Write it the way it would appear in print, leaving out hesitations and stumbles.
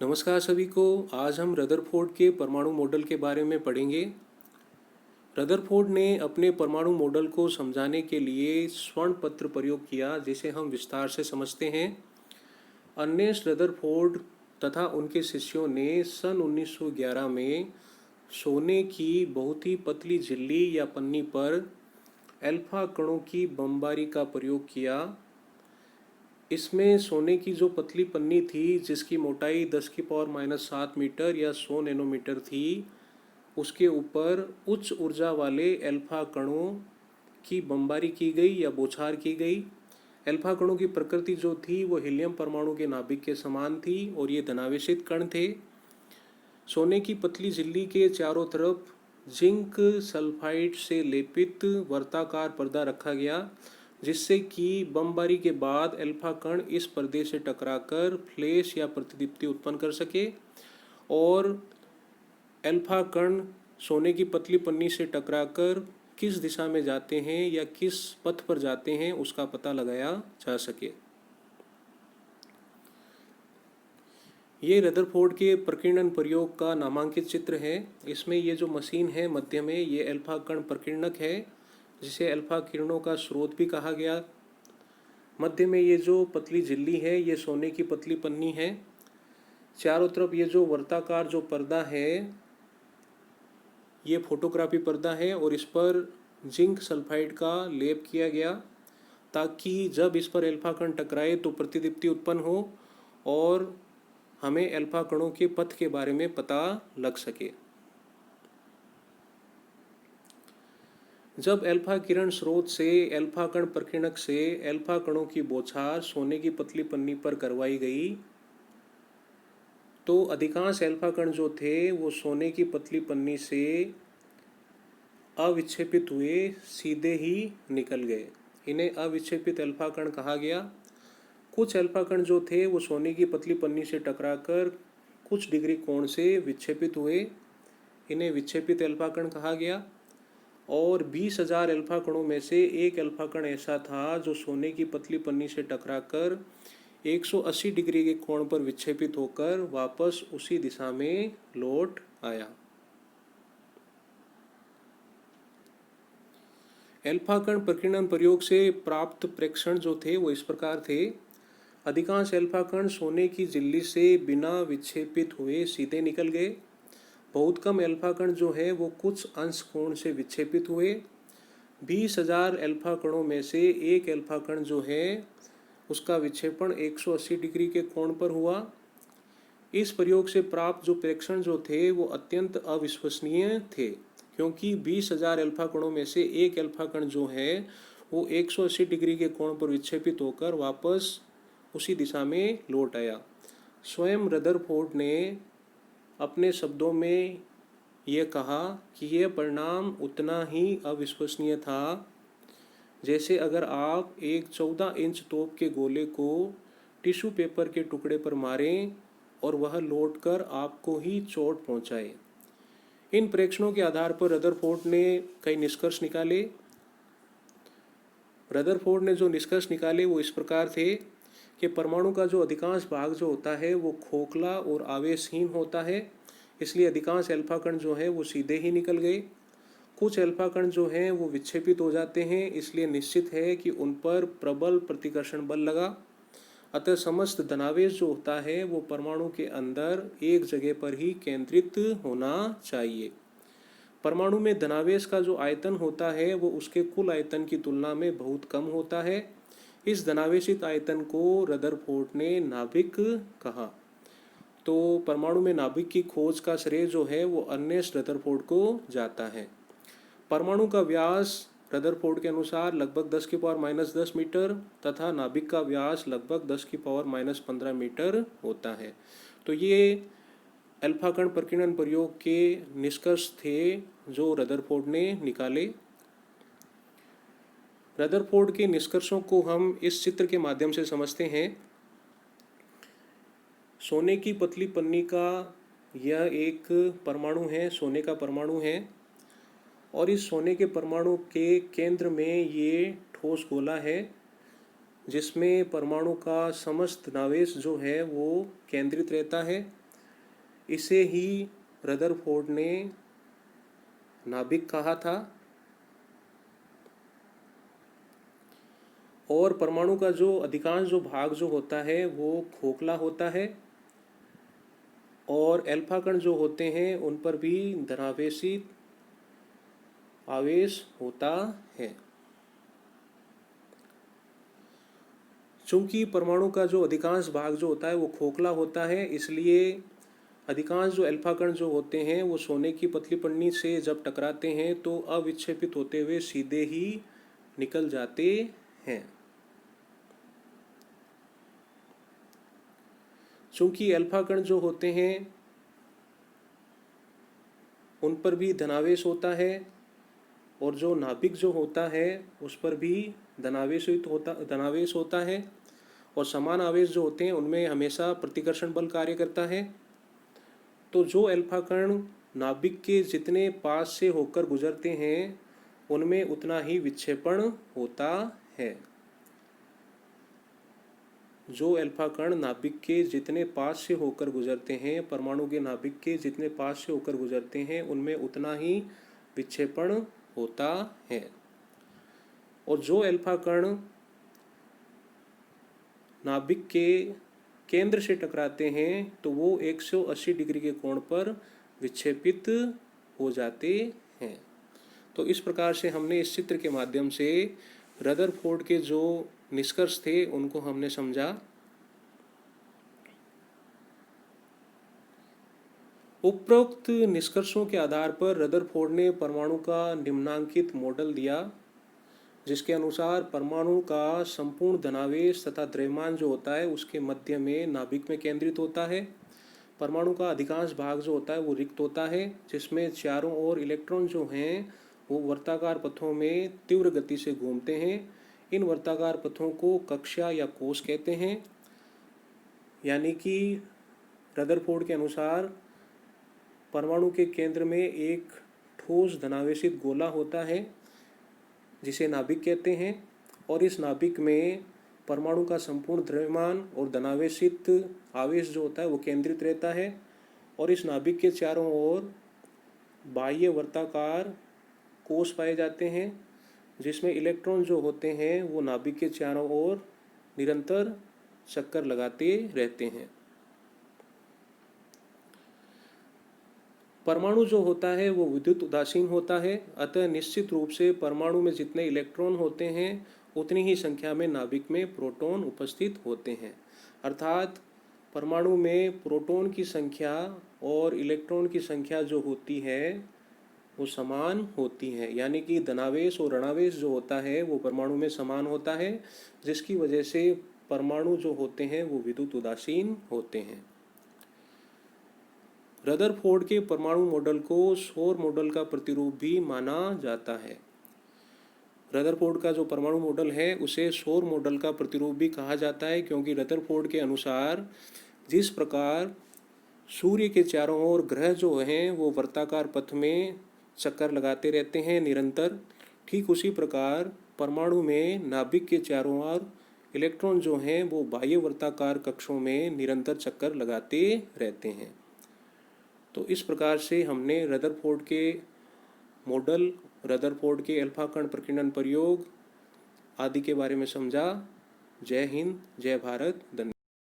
नमस्कार सभी को। आज हम रदरफोर्ड के परमाणु मॉडल के बारे में पढ़ेंगे। रदरफोर्ड ने अपने परमाणु मॉडल को समझाने के लिए स्वर्ण पत्र प्रयोग किया, जिसे हम विस्तार से समझते हैं। अर्नेस्ट रदरफोर्ड तथा उनके शिष्यों ने सन 1911 में सोने की बहुत ही पतली झिल्ली या पन्नी पर अल्फा कणों की बमबारी का प्रयोग किया। इसमें सोने की जो पतली पन्नी थी, जिसकी मोटाई 10⁻⁻7 मीटर या 100 नैनोमीटर थी, उसके ऊपर उच्च ऊर्जा वाले अल्फा कणों की बमबारी की गई या बौछार की गई। अल्फा कणों की प्रकृति जो थी वो हीलियम परमाणु के नाभिक के समान थी और ये धनावेशित कण थे। सोने की पतली झिल्ली के चारों तरफ जिंक सल्फाइड से लेपित वर्ताकार पर्दा रखा गया, जिससे कि बमबारी के बाद अल्फा कण इस पर्दे से टकराकर फ्लैश या प्रतिदीप्ति उत्पन्न कर सके और अल्फा कण सोने की पतली पन्नी से टकराकर किस दिशा में जाते हैं या किस पथ पर जाते हैं उसका पता लगाया जा सके। ये रदरफोर्ड के प्रकीर्णन प्रयोग का नामांकित चित्र है। इसमें ये जो मशीन है मध्य में, ये अल्फा कण प्रकीर्णक है, जिसे अल्फा किरणों का स्रोत भी कहा गया। मध्य में ये जो पतली झिल्ली है ये सोने की पतली पन्नी है। चारों तरफ ये जो वर्ताकार जो पर्दा है ये फोटोग्राफी पर्दा है और इस पर जिंक सल्फाइड का लेप किया गया, ताकि जब इस पर अल्फा कण टकराए तो प्रतिदीप्ति उत्पन्न हो और हमें अल्फा कणों के पथ के बारे में पता लग सके। जब अल्फा किरण स्रोत से अल्फा कण प्रकीर्णक से अल्फा कणों की बौछार सोने की पतली पन्नी पर करवाई गई, तो अधिकांश अल्फा कण जो थे वो सोने की पतली पन्नी से अविक्षेपित हुए सीधे ही निकल गए। इन्हें अविक्षेपित अल्फा कण कहा गया। कुछ अल्फा कण जो थे वो सोने की पतली पन्नी से टकराकर कुछ डिग्री कोण से विक्षेपित हुए। इन्हें विक्षेपित अल्फा कण कहा गया। और 20,000 अल्फा कणों में से एक अल्फा कण ऐसा था जो सोने की पतली पन्नी से टकराकर 180 डिग्री के कोण पर विक्षेपित होकर वापस उसी दिशा में लौट आया। अल्फा कण प्रकीर्णन प्रयोग से प्राप्त प्रेक्षण जो थे वो इस प्रकार थे। अधिकांश अल्फा कण सोने की झिल्ली से बिना विक्षेपित हुए सीधे निकल गए। बहुत कम अल्फा कण जो है वो कुछ अंश कोण से विक्षेपित हुए। 20,000 अल्फा कणों में से एक अल्फा कण जो है उसका विक्षेपण 180 डिग्री के कोण पर हुआ। इस प्रयोग से प्राप्त जो प्रेक्षण जो थे वो अत्यंत अविश्वसनीय थे, क्योंकि 20,000 अल्फा कणों में से एक अल्फा कण जो है वो 180 डिग्री के कोण पर विक्षेपित होकर वापस उसी दिशा में लौट आया। स्वयं रदरफोर्ड ने अपने शब्दों में यह कहा कि यह परिणाम उतना ही अविश्वसनीय था जैसे अगर आप एक 14 इंच तोप के गोले को टिश्यू पेपर के टुकड़े पर मारें और वह लौटकर आपको ही चोट पहुंचाए। इन प्रेक्षणों के आधार पर रदरफोर्ड ने कई निष्कर्ष निकाले। रदरफोर्ड ने जो निष्कर्ष निकाले वो इस प्रकार थे कि परमाणु का जो अधिकांश भाग जो होता है वो खोखला और आवेशहीन होता है, इसलिए अधिकांश अल्फा कण जो है वो सीधे ही निकल गए। कुछ अल्फा कण जो हैं वो विक्षेपित हो जाते हैं, इसलिए निश्चित है कि उन पर प्रबल प्रतिकर्षण बल लगा। अतः समस्त धनावेश जो होता है वो परमाणु के अंदर एक जगह पर ही केंद्रित होना चाहिए। परमाणु में धनावेश का जो आयतन होता है वो उसके कुल आयतन की तुलना में बहुत कम होता है। इस धनावेशित आयतन को रदरफोर्ड ने नाभिक कहा। तो परमाणु में नाभिक की खोज का श्रेय जो है वो अर्नेस्ट रदरफोर्ड को जाता है। परमाणु का व्यास रदरफोर्ड के अनुसार लगभग 10⁻⁻10 मीटर तथा नाभिक का व्यास लगभग 10⁻⁻15 मीटर होता है। तो ये अल्फा कण प्रकीर्णन प्रयोग के निष्कर्ष थे जो रदरफोर्ड ने निकाले। रदरफोर्ड के निष्कर्षों को हम इस चित्र के माध्यम से समझते हैं। सोने की पतली पन्नी का यह एक परमाणु है, सोने का परमाणु है, और इस सोने के परमाणु के केंद्र में ये ठोस गोला है जिसमें परमाणु का समस्त नावेश जो है वो केंद्रित रहता है। इसे ही रदरफोर्ड ने नाभिक कहा था। और परमाणु का जो अधिकांश जो भाग जो होता है वो खोखला होता है और अल्फा कण जो होते हैं उन पर भी धनावेशित आवेश होता है। चूंकि परमाणु का जो अधिकांश भाग जो होता है वो खोखला होता है, इसलिए अधिकांश जो अल्फा कण जो होते हैं वो सोने की पतली पन्नी से जब टकराते हैं तो अविक्षेपित होते हुए सीधे ही निकल जाते हैं। चूंकि अल्फा कण जो होते हैं उन पर भी धनावेश होता है और जो नाभिक जो होता है उस पर भी धनावेश होता है और समान आवेश जो होते हैं उनमें हमेशा प्रतिकर्षण बल कार्य करता है। तो जो अल्फा कण नाभिक के जितने पास से होकर गुजरते हैं उनमें उतना ही विक्षेपण होता है। जो अल्फा कण नाभिक के जितने पास से होकर गुजरते हैं, परमाणु के नाभिक के जितने पास से होकर गुजरते हैं उनमें उतना ही विक्षेपण होता है। और जो अल्फा कण नाभिक के केंद्र से टकराते हैं तो वो 180 डिग्री के कोण पर विक्षेपित हो जाते हैं। तो इस प्रकार से हमने इस चित्र के माध्यम से रदरफोर्ड के जो निष्कर्ष थे उनको हमने समझा। उपरोक्त निष्कर्षों के आधार पर रदरफोर्ड ने परमाणु का निम्नांकित मॉडल दिया, जिसके अनुसार परमाणु का संपूर्ण धनावेश तथा द्रव्यमान जो होता है उसके मध्य में नाभिक में केंद्रित होता है। परमाणु का अधिकांश भाग जो होता है वो रिक्त होता है, जिसमें चारों ओर इलेक्ट्रॉन जो हैं वो वर्ताकार पथों में तीव्र गति से घूमते हैं। इन वर्ताकार पथों को कक्षा या कोश कहते हैं। यानी कि रदरफोर्ड के अनुसार परमाणु के केंद्र में एक ठोस धनावेशित गोला होता है जिसे नाभिक कहते हैं और इस नाभिक में परमाणु का संपूर्ण द्रव्यमान और धनावेशित आवेश जो होता है वो केंद्रित रहता है। और इस नाभिक के चारों ओर बाह्य वर्ताकार कोश पाए जाते हैं, जिसमें इलेक्ट्रॉन जो होते हैं वो नाभिक के चारों ओर निरंतर चक्कर लगाते रहते हैं। परमाणु जो होता है वो विद्युत उदासीन होता है, अतः निश्चित रूप से परमाणु में जितने इलेक्ट्रॉन होते हैं उतनी ही संख्या में नाभिक में प्रोटॉन उपस्थित होते हैं। अर्थात परमाणु में प्रोटॉन की संख्या और इलेक्ट्रॉन की संख्या जो होती है वो समान होती है। यानी कि धनावेश और ऋणावेश जो होता है वो परमाणु में समान होता है, जिसकी वजह से परमाणु जो होते हैं वो विद्युत उदासीन होते हैं। रदरफोर्ड के परमाणु मॉडल को सौर मॉडल का प्रतिरूप भी माना जाता है। रदरफोर्ड का जो परमाणु मॉडल है उसे सौर मॉडल का प्रतिरूप भी कहा जाता है, क्योंकि रदरफोर्ड के अनुसार जिस प्रकार सूर्य के चारों ओर ग्रह जो हैं वो वर्ताकार पथ में चक्कर लगाते रहते हैं निरंतर, ठीक उसी प्रकार परमाणु में नाभिक के चारों ओर इलेक्ट्रॉन जो हैं वो बाह्य वर्ताकार कक्षों में निरंतर चक्कर लगाते रहते हैं। तो इस प्रकार से हमने रदरफोर्ड के मॉडल, रदरफोर्ड के अल्फा कण प्रकीर्णन प्रयोग आदि के बारे में समझा। जय हिंद, जय भारत, धन्यवाद।